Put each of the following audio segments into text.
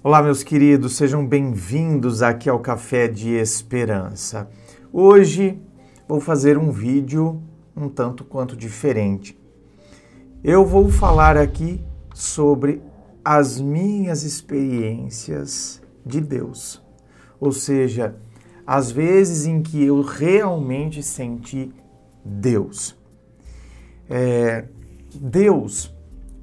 Olá, meus queridos, sejam bem-vindos aqui ao Café de Esperança. Hoje vou fazer um vídeo um tanto quanto diferente. Eu vou falar aqui sobre as minhas experiências de Deus, ou seja, as vezes em que eu realmente senti Deus. Deus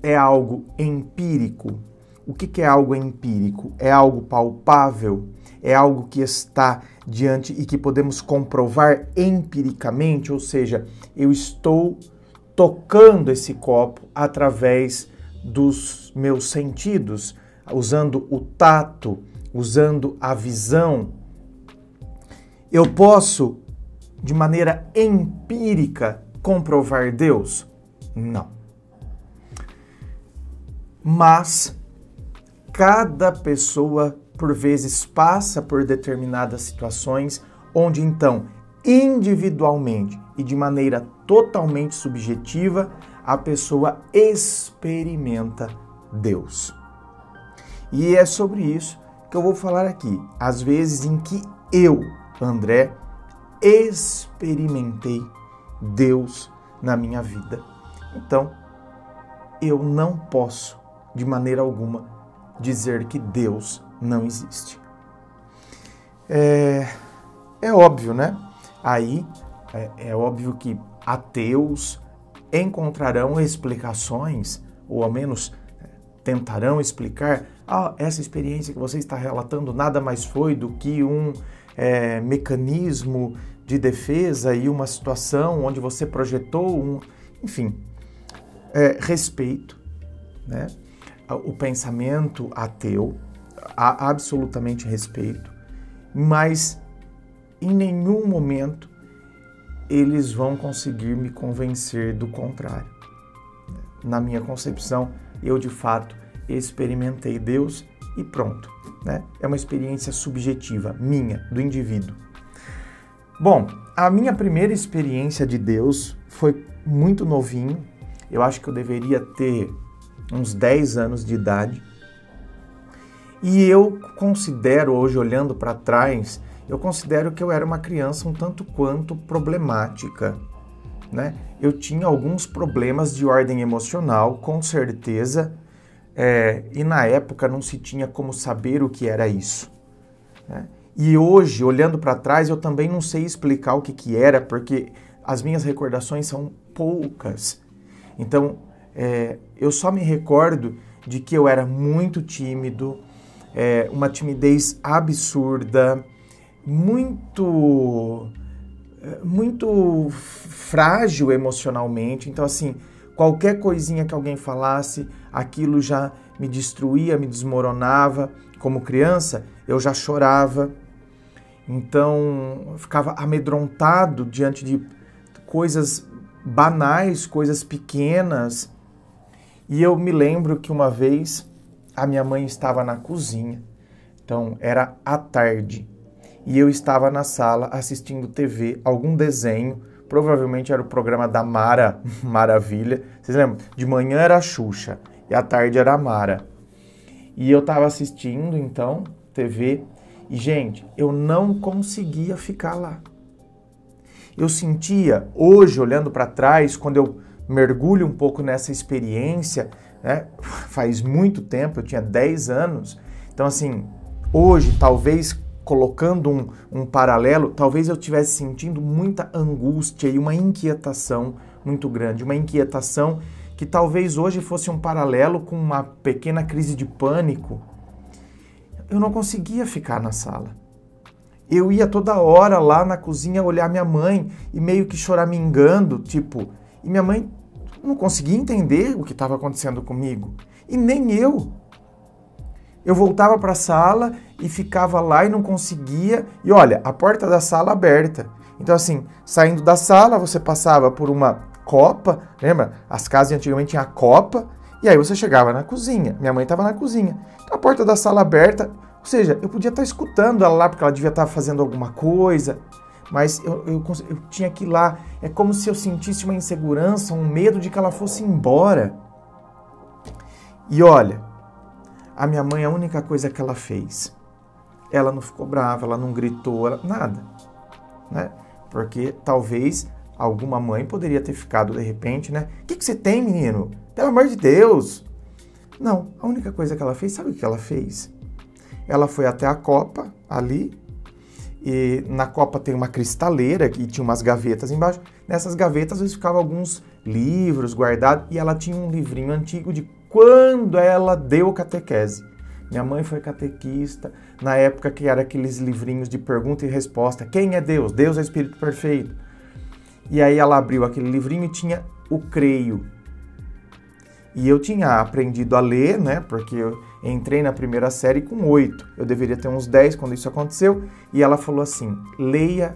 é algo empírico. O que é algo empírico? É algo palpável? É algo que está diante e que podemos comprovar empiricamente? Ou seja, eu estou tocando esse copo através dos meus sentidos, usando o tato, usando a visão. Eu posso, de maneira empírica, comprovar Deus? Não. Mas cada pessoa, por vezes, passa por determinadas situações onde, então, individualmente e de maneira totalmente subjetiva, a pessoa experimenta Deus. E é sobre isso que eu vou falar aqui. As vezes em que eu, André, experimentei Deus na minha vida. Então, eu não posso, de maneira alguma, dizer que Deus não existe. É óbvio, né? Aí é óbvio que ateus encontrarão explicações, ou ao menos tentarão explicar, essa experiência que você está relatando nada mais foi do que um mecanismo de defesa e uma situação onde você projetou enfim, respeito, né? O pensamento ateu, há absolutamente respeito, mas em nenhum momento eles vão conseguir me convencer do contrário. Na minha concepção, eu de fato experimentei Deus e pronto, né? É uma experiência subjetiva, minha, do indivíduo. Bom, a minha primeira experiência de Deus foi muito novinho, eu acho que eu deveria ter uns 10 anos de idade, e eu considero, hoje olhando para trás, eu considero que eu era uma criança um tanto quanto problemática, né? Eu tinha alguns problemas de ordem emocional, com certeza, e na época não se tinha como saber o que era isso, né? E hoje, olhando para trás, eu também não sei explicar o que era, porque as minhas recordações são poucas. Então, eu só me recordo de que eu era muito tímido, uma timidez absurda, muito frágil emocionalmente. Então, assim, qualquer coisinha que alguém falasse, aquilo já me destruía, me desmoronava. Como criança, eu já chorava. Então, eu ficava amedrontado diante de coisas banais, coisas pequenas. E eu me lembro que uma vez a minha mãe estava na cozinha, então era à tarde, e eu estava na sala assistindo TV, algum desenho, provavelmente era o programa da Mara Maravilha. Vocês lembram? De manhã era a Xuxa e à tarde era a Mara. E eu estava assistindo, então, TV, e, gente, eu não conseguia ficar lá. Eu sentia, hoje, olhando para trás, quando eu mergulho um pouco nessa experiência, né? Faz muito tempo, eu tinha 10 anos. Então, assim, hoje, talvez, colocando um paralelo, talvez eu estivesse sentindo muita angústia e uma inquietação muito grande. Uma inquietação que talvez hoje fosse um paralelo com uma pequena crise de pânico. Eu não conseguia ficar na sala. Eu ia toda hora lá na cozinha olhar minha mãe e meio que choramingando, tipo... E minha mãe não conseguia entender o que estava acontecendo comigo. E nem eu. Eu voltava para a sala e ficava lá e não conseguia. E olha, a porta da sala aberta. Então, assim, saindo da sala, você passava por uma copa. Lembra? As casas antigamente tinham a copa. E aí você chegava na cozinha. Minha mãe estava na cozinha. Então, a porta da sala aberta. Ou seja, eu podia estar escutando ela lá, porque ela devia estar fazendo alguma coisa. Mas eu tinha que ir lá. É como se eu sentisse uma insegurança, um medo de que ela fosse embora. E olha, A minha mãe, a única coisa que ela fez, ela não ficou brava, ela não gritou, nada, né? Porque talvez alguma mãe poderia ter ficado de repente, né? O que você tem, menino? Pelo amor de Deus! Não, a única coisa que ela fez, sabe o que ela fez? Ela foi até a copa, ali, e na copa tem uma cristaleira e tinha umas gavetas embaixo. Nessas gavetas, às vezes, ficavam alguns livros guardados e ela tinha um livrinho antigo de quando ela deu catequese. Minha mãe foi catequista, na época que era aqueles livrinhos de pergunta e resposta. Quem é Deus? Deus é Espírito Perfeito. E aí ela abriu aquele livrinho e tinha o creio. E eu tinha aprendido a ler, né? Porque eu entrei na primeira série com 8. Eu deveria ter uns 10 quando isso aconteceu. E ela falou assim, leia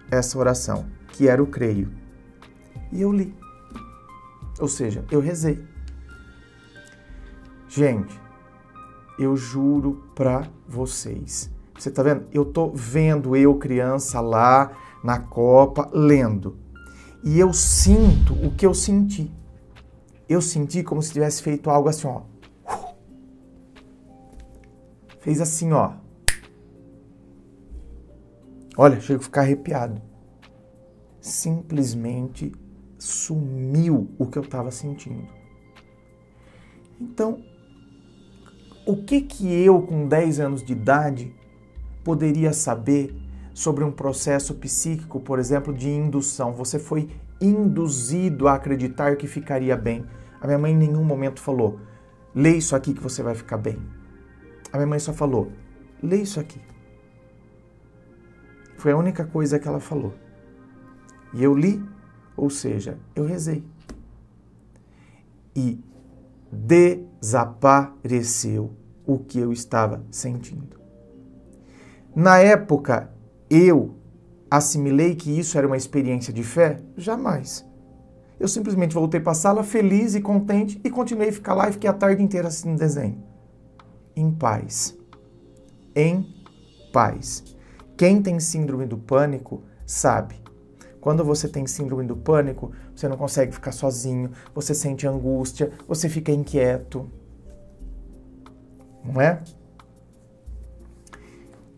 essa oração, que era o creio. E eu li. Ou seja, eu rezei. Gente, eu juro pra vocês. Você tá vendo? Eu tô vendo eu, criança, lá na copa, lendo. E eu sinto o que eu senti. Eu senti como se tivesse feito algo assim, ó. Fez assim, ó. Olha, chego a ficar arrepiado. Simplesmente sumiu o que eu estava sentindo. Então, o que eu, com 10 anos de idade, poderia saber sobre um processo psíquico, por exemplo, de indução? Você foi induzido a acreditar que ficaria bem. A minha mãe em nenhum momento falou, lê isso aqui que você vai ficar bem. A minha mãe só falou, lê isso aqui. Foi a única coisa que ela falou. E eu li, ou seja, eu rezei. E desapareceu o que eu estava sentindo. Na época, eu assimilei que isso era uma experiência de fé? Jamais. Eu simplesmente voltei para a sala feliz e contente e continuei a ficar lá e fiquei a tarde inteira assistindo desenho. Em paz. Em paz. Quem tem síndrome do pânico sabe. Quando você tem síndrome do pânico, você não consegue ficar sozinho, você sente angústia, você fica inquieto. Não é?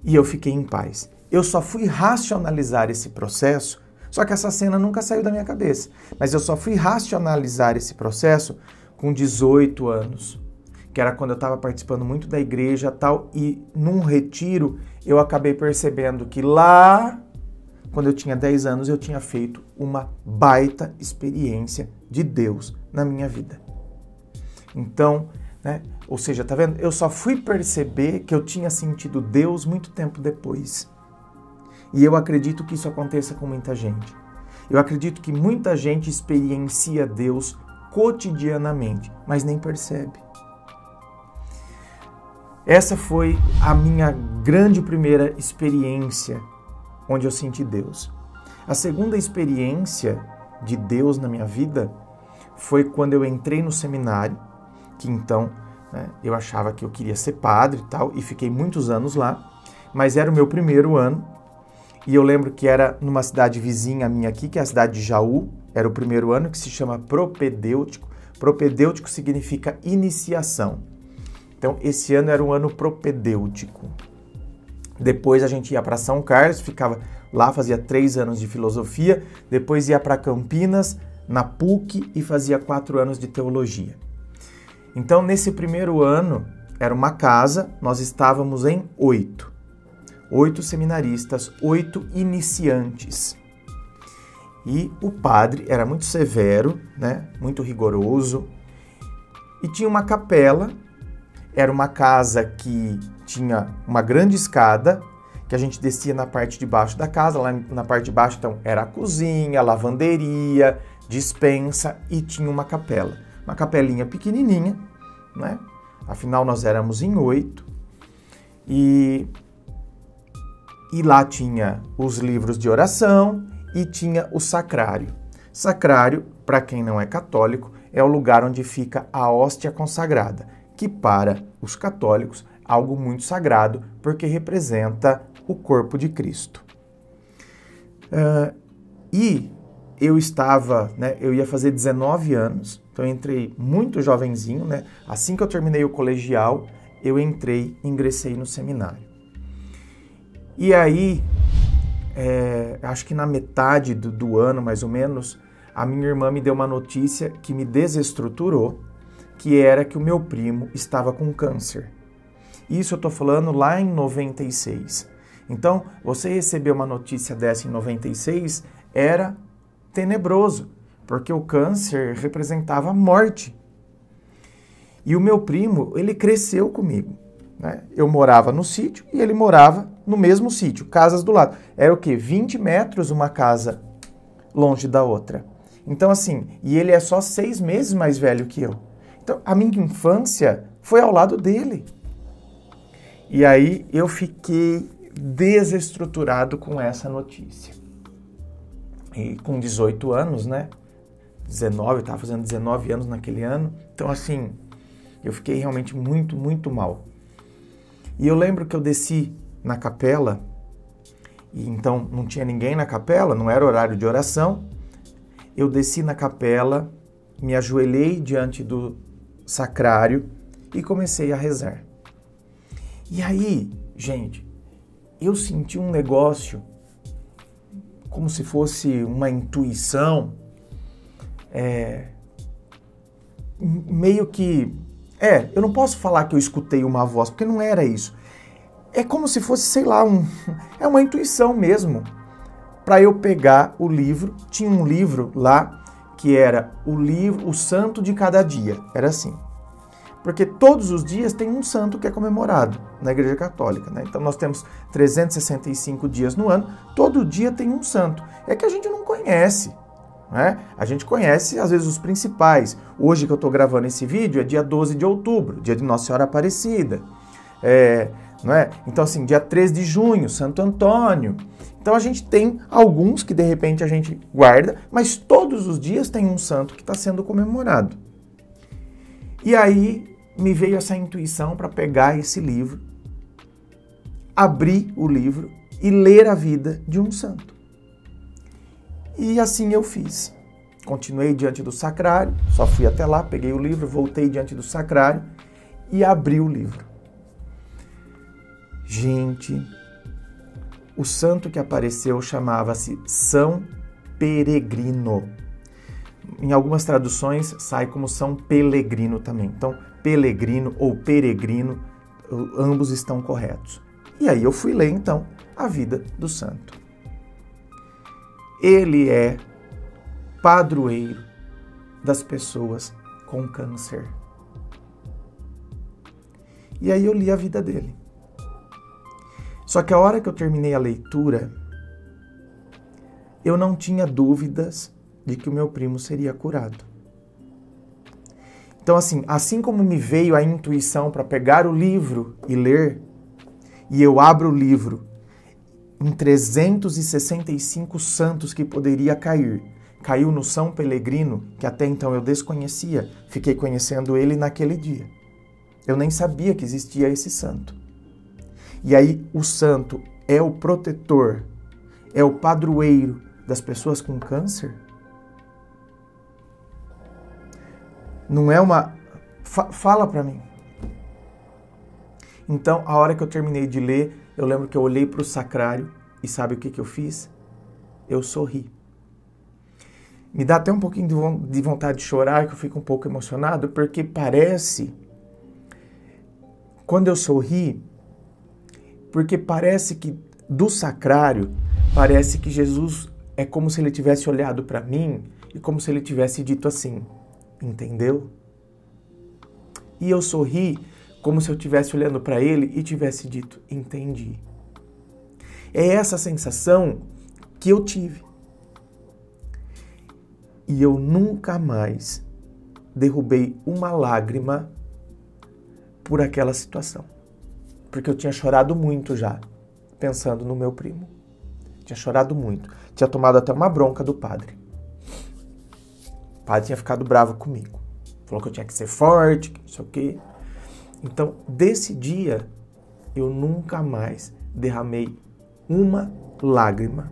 E eu fiquei em paz. Eu só fui racionalizar esse processo, só que essa cena nunca saiu da minha cabeça, mas eu só fui racionalizar esse processo com 18 anos, que era quando eu estava participando muito da igreja e tal, e num retiro eu acabei percebendo que lá, quando eu tinha 10 anos, eu tinha feito uma baita experiência de Deus na minha vida. Então, né, ou seja, tá vendo? Eu só fui perceber que eu tinha sentido Deus muito tempo depois. E eu acredito que isso aconteça com muita gente. Eu acredito que muita gente experiencia Deus cotidianamente, mas nem percebe. Essa foi a minha grande primeira experiência onde eu senti Deus. A segunda experiência de Deus na minha vida foi quando eu entrei no seminário, que então, né, eu achava que eu queria ser padre e tal, e fiquei muitos anos lá, mas era o meu primeiro ano, e eu lembro que era numa cidade vizinha minha aqui, que é a cidade de Jaú, era o primeiro ano, que se chama propedêutico. Propedêutico significa iniciação. Então, esse ano era um ano propedêutico. Depois a gente ia para São Carlos, ficava lá, fazia 3 anos de filosofia, depois ia para Campinas, na PUC, e fazia 4 anos de teologia. Então, nesse primeiro ano, era uma casa, nós estávamos em 8 seminaristas, 8 iniciantes. E o padre era muito severo, né? Muito rigoroso, e tinha uma capela. Era uma casa que tinha uma grande escada, que a gente descia na parte de baixo da casa. Lá na parte de baixo, então, era a cozinha, a lavanderia, despensa, e tinha uma capela. Uma capelinha pequenininha, né? Afinal, nós éramos em 8. E lá tinha os livros de oração e tinha o sacrário. Sacrário, para quem não é católico, é o lugar onde fica a hóstia consagrada, que para os católicos é algo muito sagrado, porque representa o corpo de Cristo. E eu estava, né, eu ia fazer 19 anos, então eu entrei muito jovenzinho, né? Assim que eu terminei o colegial, eu ingressei no seminário. E aí, acho que na metade do ano, mais ou menos, a minha irmã me deu uma notícia que me desestruturou, que era que o meu primo estava com câncer. Isso eu estou falando lá em 96. Então, você receber uma notícia dessa em 96 era tenebroso, porque o câncer representava a morte. E o meu primo, ele cresceu comigo, né? Eu morava no sítio e ele morava no mesmo sítio, casas do lado. Era o quê? 20 metros uma casa longe da outra. Então assim, e ele é só 6 meses mais velho que eu. Então a minha infância foi ao lado dele. E aí eu fiquei desestruturado com essa notícia. E com 18 anos, né? 19, eu estava fazendo 19 anos naquele ano. Então assim, eu fiquei realmente muito, muito mal. E eu lembro que eu desci na capela, e então não tinha ninguém na capela, não era horário de oração. Eu desci na capela, me ajoelhei diante do sacrário e comecei a rezar. E aí, gente, eu senti um negócio como se fosse uma intuição, meio que... eu não posso falar que eu escutei uma voz, porque não era isso. É como se fosse, sei lá, uma intuição mesmo. Para eu pegar o livro, tinha um livro lá que era o santo de cada dia. Era assim. Porque todos os dias tem um santo que é comemorado na Igreja Católica, né? Então nós temos 365 dias no ano, todo dia tem um santo. É que a gente não conhece, né? A gente conhece, às vezes, os principais. Hoje que eu estou gravando esse vídeo é dia 12 de outubro, dia de Nossa Senhora Aparecida. Não é? Então, assim, dia 3 de junho, Santo Antônio. Então a gente tem alguns que de repente a gente guarda, mas todos os dias tem um santo que está sendo comemorado. E aí me veio essa intuição para pegar esse livro, abrir o livro e ler a vida de um santo. E assim eu fiz. Continuei diante do sacrário, só fui até lá, peguei o livro, voltei diante do sacrário e abri o livro. Gente, o santo que apareceu chamava-se São Peregrino. Em algumas traduções sai como São Pelegrino também. Então, Pelegrino ou Peregrino, ambos estão corretos. E aí eu fui ler então a vida do santo. Ele é padroeiro das pessoas com câncer. E aí eu li a vida dele. Só que a hora que eu terminei a leitura, eu não tinha dúvidas de que o meu primo seria curado. Então, assim como me veio a intuição para pegar o livro e ler, e eu abro o livro em 365 santos que poderia cair, caiu no São Pelegrino, que até então eu desconhecia, fiquei conhecendo ele naquele dia. Eu nem sabia que existia esse santo. E aí o santo é o protetor, é o padroeiro das pessoas com câncer? Não é uma... Fala para mim. Então, a hora que eu terminei de ler, eu lembro que eu olhei para o sacrário e sabe o que eu fiz? Eu sorri. Me dá até um pouquinho de vontade de chorar, que eu fico um pouco emocionado, porque parece, quando eu sorri, porque parece que do sacrário, parece que Jesus é como se ele tivesse olhado para mim e como se ele tivesse dito assim, entendeu? E eu sorri como se eu estivesse olhando para ele e tivesse dito, entendi. É essa sensação que eu tive. E eu nunca mais derrubei uma lágrima por aquela situação. Porque eu tinha chorado muito já, pensando no meu primo. Tinha chorado muito. Tinha tomado até uma bronca do padre. O padre tinha ficado bravo comigo. Falou que eu tinha que ser forte, que não sei o quê. Então, desse dia, eu nunca mais derramei uma lágrima.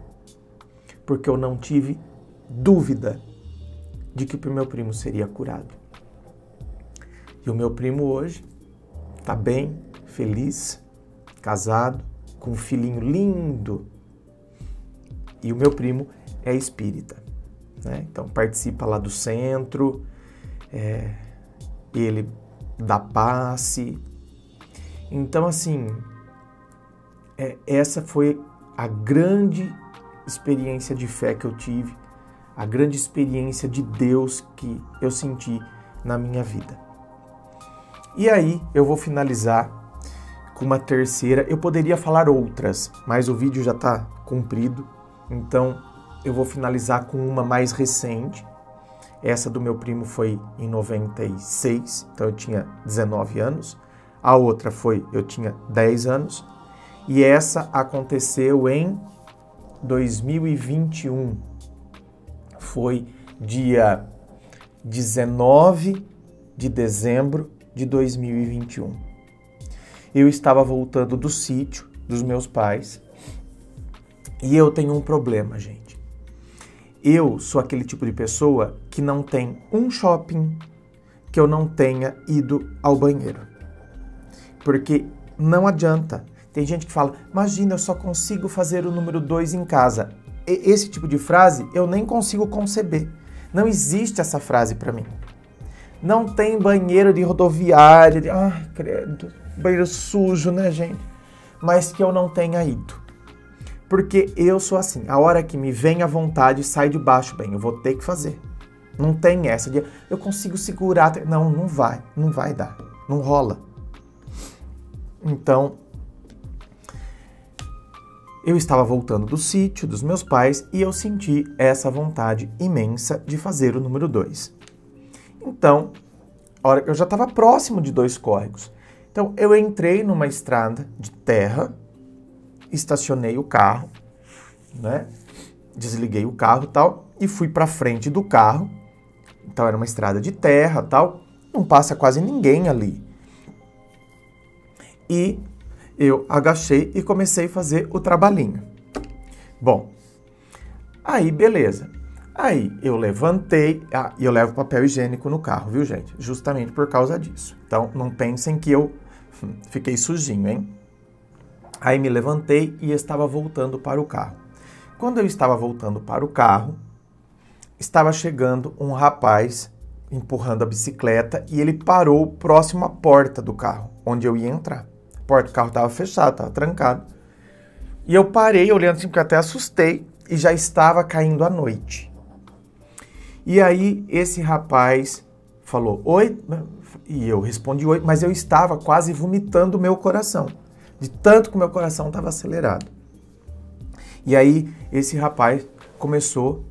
Porque eu não tive dúvida de que o meu primo seria curado. E o meu primo hoje tá bem, feliz, casado, com um filhinho lindo. E o meu primo é espírita, né? Então participa lá do centro, ele dá passe. Então, assim, essa foi a grande experiência de fé que eu tive, a grande experiência de Deus que eu senti na minha vida. E aí eu vou finalizar com uma terceira. Eu poderia falar outras, mas o vídeo já está comprido, então eu vou finalizar com uma mais recente. Essa do meu primo foi em 96, então eu tinha 19 anos. A outra eu tinha 10 anos. E essa aconteceu em 2021. Foi dia 19 de dezembro de 2021. Eu estava voltando do sítio dos meus pais e eu tenho um problema, gente. Eu sou aquele tipo de pessoa que não tem um shopping que eu não tenha ido ao banheiro. Porque não adianta. Tem gente que fala, imagina, eu só consigo fazer o número 2 em casa. Esse tipo de frase eu nem consigo conceber. Não existe essa frase para mim. Não tem banheiro de rodoviária, ai, credo, banheiro sujo, né, gente? Mas que eu não tenha ido. Porque eu sou assim, a hora que me vem a vontade, sai de baixo, bem, eu vou ter que fazer. Não tem essa de, eu consigo segurar, não vai dar, não rola. Então, eu estava voltando do sítio dos meus pais e eu senti essa vontade imensa de fazer o número 2. Então, eu já estava próximo de 2 córregos. Então, eu entrei numa estrada de terra, estacionei o carro, né? Desliguei o carro e tal, e fui para frente do carro. Então, era uma estrada de terra tal, não passa quase ninguém ali. E eu agachei e comecei a fazer o trabalhinho. Bom, aí beleza. Aí eu levantei, e eu levo papel higiênico no carro, viu, gente? Justamente por causa disso. Então não pensem que eu fiquei sujinho, hein? Aí me levantei e estava voltando para o carro. Quando eu estava voltando para o carro, estava chegando um rapaz empurrando a bicicleta e ele parou próximo à porta do carro, onde eu ia entrar. A porta do carro estava fechada, estava trancado. E eu parei olhando assim, porque eu até assustei, e já estava caindo a noite. E aí esse rapaz falou, oi? E eu respondi oi, mas eu estava quase vomitando o meu coração, de tanto que o meu coração estava acelerado. E aí esse rapaz começou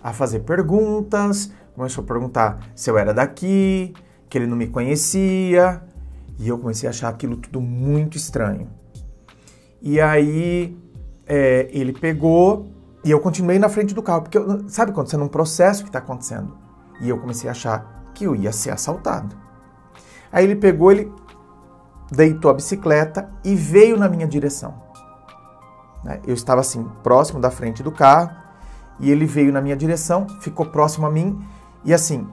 a fazer perguntas, começou a perguntar se eu era daqui, que ele não me conhecia, e eu comecei a achar aquilo tudo muito estranho. E aí ele pegou e eu continuei na frente do carro, porque sabe quando você não processa o que está acontecendo? E eu comecei a achar que eu ia ser assaltado. Aí ele pegou, ele deitou a bicicleta e veio na minha direção. Eu estava assim, próximo da frente do carro, e ele veio na minha direção, ficou próximo a mim, e assim,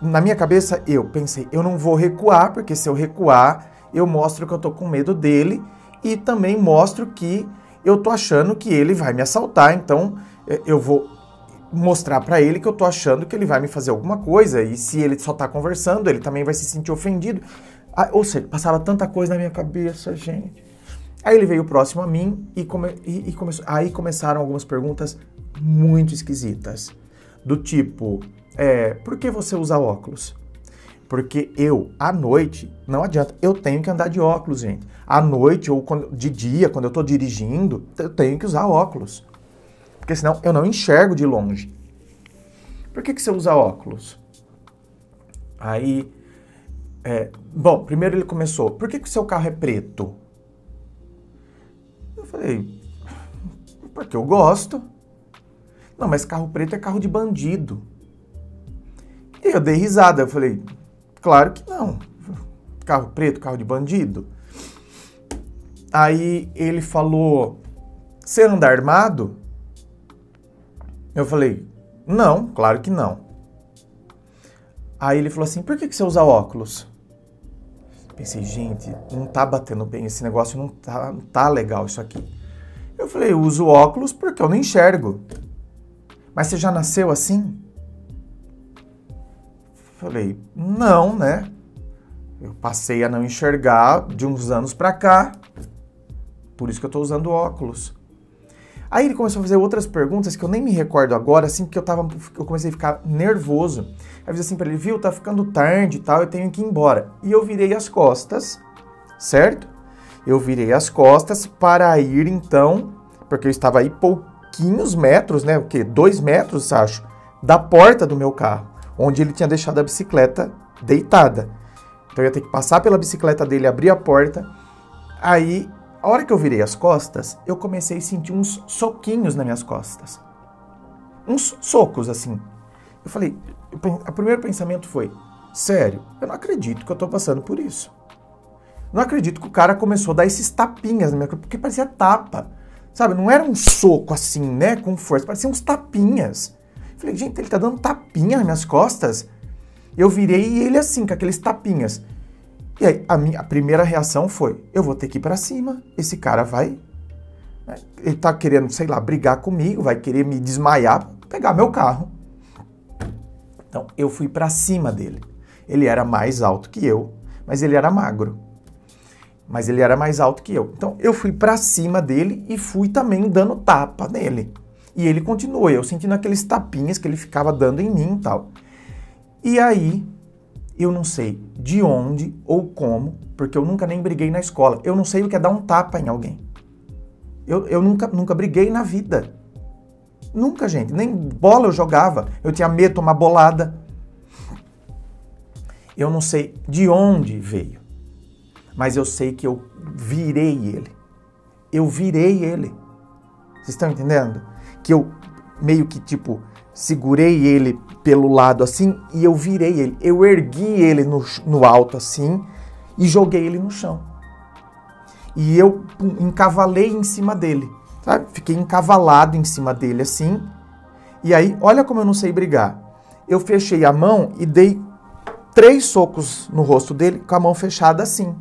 na minha cabeça, eu pensei, eu não vou recuar, porque se eu recuar, eu mostro que eu tô com medo dele, e também mostro que eu tô achando que ele vai me assaltar, então eu vou mostrar para ele que eu tô achando que ele vai me fazer alguma coisa, e se ele só tá conversando, ele também vai se sentir ofendido. Ou seja, passava tanta coisa na minha cabeça, gente. Aí ele veio próximo a mim e aí começaram algumas perguntas muito esquisitas. Do tipo, por que você usa óculos? Porque eu, à noite, não adianta, eu tenho que andar de óculos, gente. À noite ou de dia, quando eu tô dirigindo, eu tenho que usar óculos. Porque senão eu não enxergo de longe. Por que você usa óculos? Aí, bom, primeiro ele começou, por que o seu carro é preto? Eu falei, porque eu gosto. Não, mas carro preto é carro de bandido. E eu dei risada, eu falei, claro que não. Carro preto, carro de bandido. Aí ele falou, você anda armado? Eu falei, não, claro que não. Aí ele falou assim, por que você usa óculos? Pensei, gente, não tá batendo bem, esse negócio não tá legal isso aqui. Eu falei, eu uso óculos porque eu não enxergo. Mas você já nasceu assim? Falei, não, né? Eu passei a não enxergar de uns anos pra cá, por isso que eu tô usando óculos. Aí ele começou a fazer outras perguntas que eu nem me recordo agora, assim, porque eu comecei a ficar nervoso. Aí eu disse assim pra ele, viu, tá ficando tarde e tal, eu tenho que ir embora. E eu virei as costas, certo? Eu virei as costas para ir, então, porque eu estava aí pouquinhos metros, né, o quê? 2 metros, acho, da porta do meu carro, onde ele tinha deixado a bicicleta deitada. Então eu ia ter que passar pela bicicleta dele, abrir a porta. Aí, a hora que eu virei as costas, eu comecei a sentir uns soquinhos nas minhas costas. Uns socos, assim. Eu falei, o primeiro pensamento foi, sério, eu não acredito que eu tô passando por isso. Não acredito que o cara começou a dar esses tapinhas na minha cara, porque parecia tapa. Sabe, não era um soco assim, né, com força, parecia uns tapinhas. Eu falei, gente, ele tá dando tapinha nas minhas costas? Eu virei e ele assim, com aqueles tapinhas. E aí, a primeira reação foi, eu vou ter que ir pra cima, esse cara vai... Ele tá querendo, sei lá, brigar comigo, vai querer me desmaiar, pegar meu carro. Então, eu fui pra cima dele. Ele era mais alto que eu, mas ele era magro. Mas ele era mais alto que eu. Então, eu fui pra cima dele e fui também dando tapa nele. E ele continuou, eu sentindo aqueles tapinhas que ele ficava dando em mim e tal. E aí, eu não sei de onde ou como, porque eu nunca nem briguei na escola. Eu não sei o que é dar um tapa em alguém. Eu nunca briguei na vida. Nunca, gente. Nem bola eu jogava. Eu tinha medo de tomar bolada. Eu não sei de onde veio. Mas eu sei que eu virei ele. Eu virei ele. Vocês estão entendendo? Que eu meio que, tipo, segurei ele pelo lado assim e eu virei ele. Eu ergui ele no alto assim e joguei ele no chão. E eu encavalei em cima dele, sabe? Fiquei encavalado em cima dele assim. E aí, olha como eu não sei brigar. Eu fechei a mão e dei 3 socos no rosto dele com a mão fechada assim.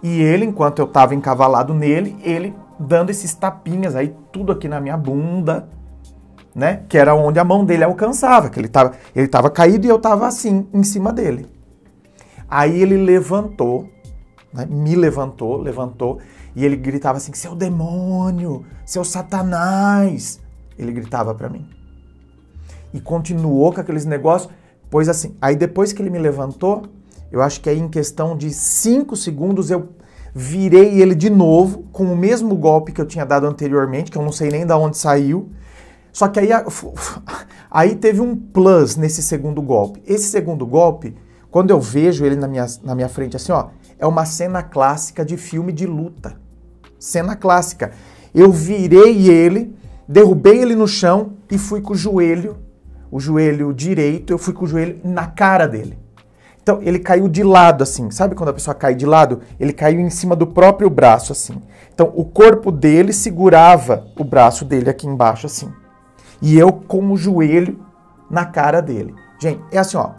E ele, enquanto eu tava encavalado nele, ele dando esses tapinhas aí, tudo aqui na minha bunda, né? Que era onde a mão dele alcançava, que ele tava caído e eu tava assim, em cima dele. Aí ele levantou, né? Me levantou, e ele gritava assim, seu demônio, seu satanás. Ele gritava pra mim. E continuou com aqueles negócios, pois assim, aí depois que ele me levantou, eu acho que aí em questão de 5 segundos eu virei ele de novo, com o mesmo golpe que eu tinha dado anteriormente, que eu não sei nem de onde saiu. Só que aí teve um plus nesse segundo golpe. Esse segundo golpe, quando eu vejo ele na minha frente assim, ó, é uma cena clássica de filme de luta. Cena clássica. Eu virei ele, derrubei ele no chão e fui com o joelho direito, eu fui com o joelho na cara dele. Então, ele caiu de lado, assim. Sabe quando a pessoa cai de lado? Ele caiu em cima do próprio braço, assim. Então, o corpo dele segurava o braço dele aqui embaixo, assim. E eu com o joelho na cara dele. Gente, é assim, ó.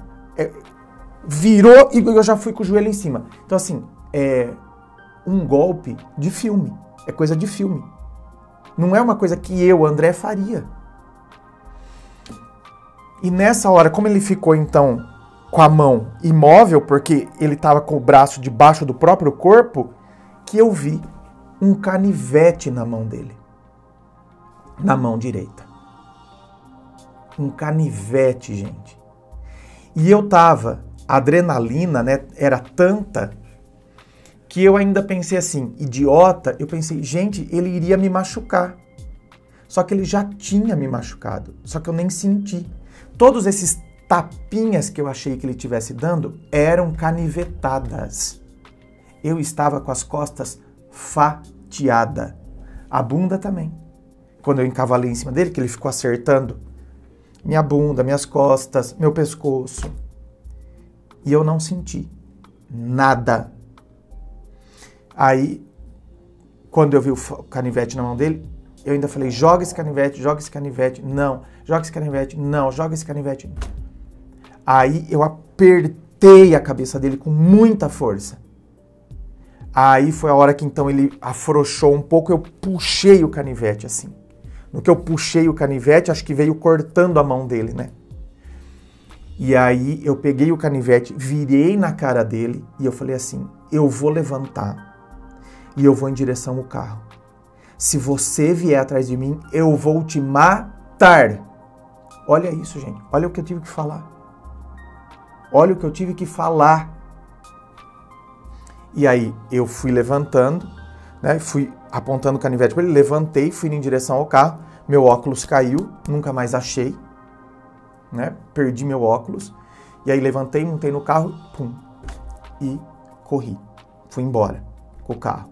Virou e eu já fui com o joelho em cima. Então, assim, é um golpe de filme. É coisa de filme. Não é uma coisa que eu, André, faria. E nessa hora, como ele ficou, então, com a mão imóvel, porque ele estava com o braço debaixo do próprio corpo, que eu vi um canivete na mão dele. Na mão direita. Um canivete, gente. E eu tava, a adrenalina, né, era tanta que eu ainda pensei assim, idiota, eu pensei, gente, ele iria me machucar. Só que ele já tinha me machucado, só que eu nem senti. Todos esses tapinhas que eu achei que ele estivesse dando eram canivetadas. Eu estava com as costas fatiadas. A bunda também. Quando eu encavalei em cima dele, que ele ficou acertando minha bunda, minhas costas, meu pescoço. E eu não senti nada. Aí, quando eu vi o canivete na mão dele, eu ainda falei, joga esse canivete, não, joga esse canivete, não, joga esse canivete. Aí eu apertei chutei a cabeça dele com muita força. Aí foi a hora que então ele afrouxou um pouco, eu puxei o canivete assim. No que eu puxei o canivete, acho que veio cortando a mão dele, né? E aí eu peguei o canivete, virei na cara dele e eu falei assim, eu vou levantar e eu vou em direção ao carro. Se você vier atrás de mim, eu vou te matar. Olha isso, gente. Olha o que eu tive que falar. Olha o que eu tive que falar. E aí eu fui levantando, né? Fui apontando o canivete para ele, levantei, fui em direção ao carro. Meu óculos caiu, nunca mais achei, né? Perdi meu óculos. E aí levantei, montei no carro, pum, e corri. Fui embora com o carro.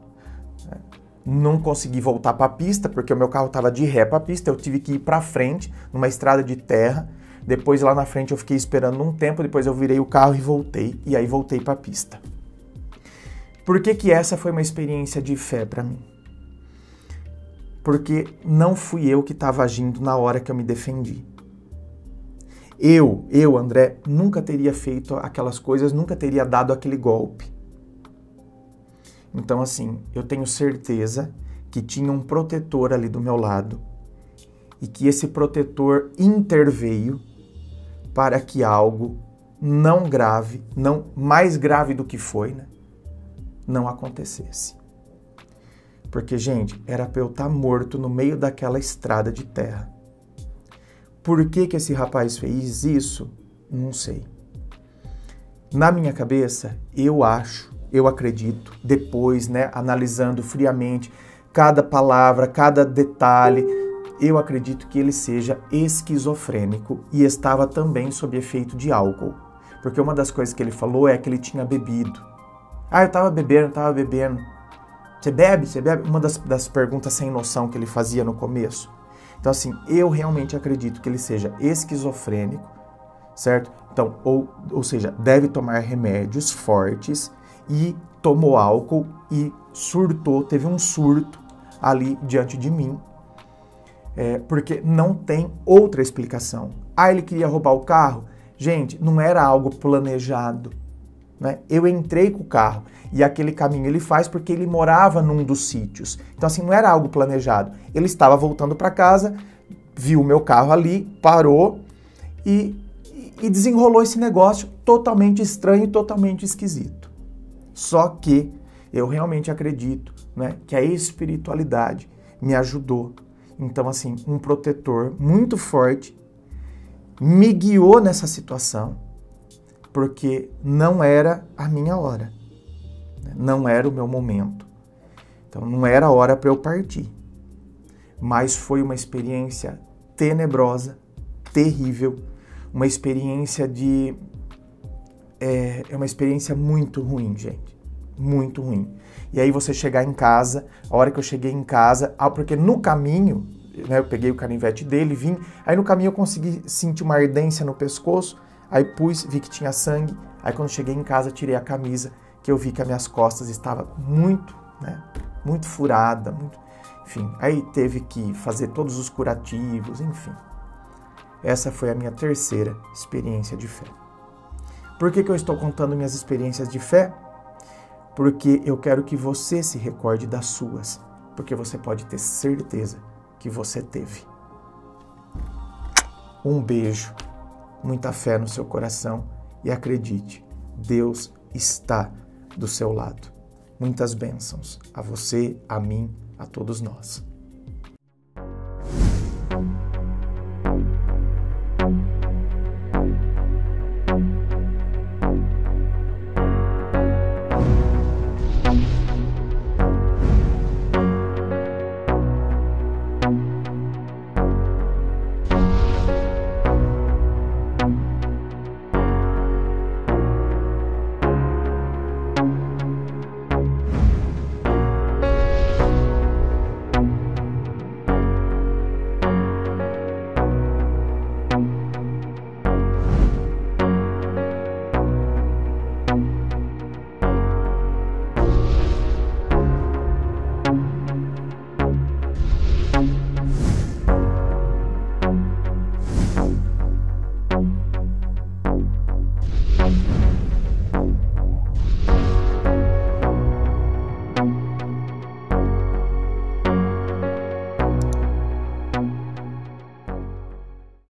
Não consegui voltar para a pista, porque o meu carro estava de ré para a pista, eu tive que ir para frente, numa estrada de terra. Depois lá na frente eu fiquei esperando um tempo, depois eu virei o carro e voltei, e aí voltei para a pista. Por que que essa foi uma experiência de fé para mim? Porque não fui eu que estava agindo na hora que eu me defendi. Eu, André, nunca teria feito aquelas coisas, nunca teria dado aquele golpe. Então, assim, eu tenho certeza que tinha um protetor ali do meu lado e que esse protetor interveio para que algo não grave, não mais grave do que foi, né, não acontecesse. Porque, gente, era para eu estar morto no meio daquela estrada de terra. Por que que esse rapaz fez isso? Não sei. Na minha cabeça, eu acredito, depois, né, analisando friamente cada palavra, cada detalhe, eu acredito que ele seja esquizofrênico e estava também sob efeito de álcool. Porque uma das coisas que ele falou é que ele tinha bebido. Ah, eu tava bebendo. Você bebe? Uma das perguntas sem noção que ele fazia no começo. Então, assim, eu realmente acredito que ele seja esquizofrênico, certo? Então, ou seja, deve tomar remédios fortes e tomou álcool e surtou, teve um surto ali diante de mim, porque não tem outra explicação. Ah, ele queria roubar o carro? Gente, não era algo planejado, né? Eu entrei com o carro e aquele caminho ele faz porque ele morava num dos sítios. Então, assim, não era algo planejado. Ele estava voltando para casa, viu o meu carro ali, parou e desenrolou esse negócio totalmente estranho e totalmente esquisito. Só que eu realmente acredito, né, que a espiritualidade me ajudou. Então, assim, um protetor muito forte me guiou nessa situação, porque não era a minha hora, né? Não era o meu momento. Então, não era a hora para eu partir. Mas foi uma experiência tenebrosa, terrível, uma experiência uma experiência muito ruim, gente. Muito ruim. E aí você chegar em casa, a hora que eu cheguei em casa, porque no caminho, né, eu peguei o canivete dele, vim, aí no caminho eu consegui sentir uma ardência no pescoço, aí vi que tinha sangue, aí quando cheguei em casa tirei a camisa, que eu vi que as minhas costas estavam muito, né, muito furada, enfim, aí teve que fazer todos os curativos, enfim. Essa foi a minha terceira experiência de fé. Por que eu estou contando minhas experiências de fé? Porque eu quero que você se recorde das suas, porque você pode ter certeza que você teve. Um beijo, muita fé no seu coração e acredite, Deus está do seu lado. Muitas bênçãos a você, a mim, a todos nós.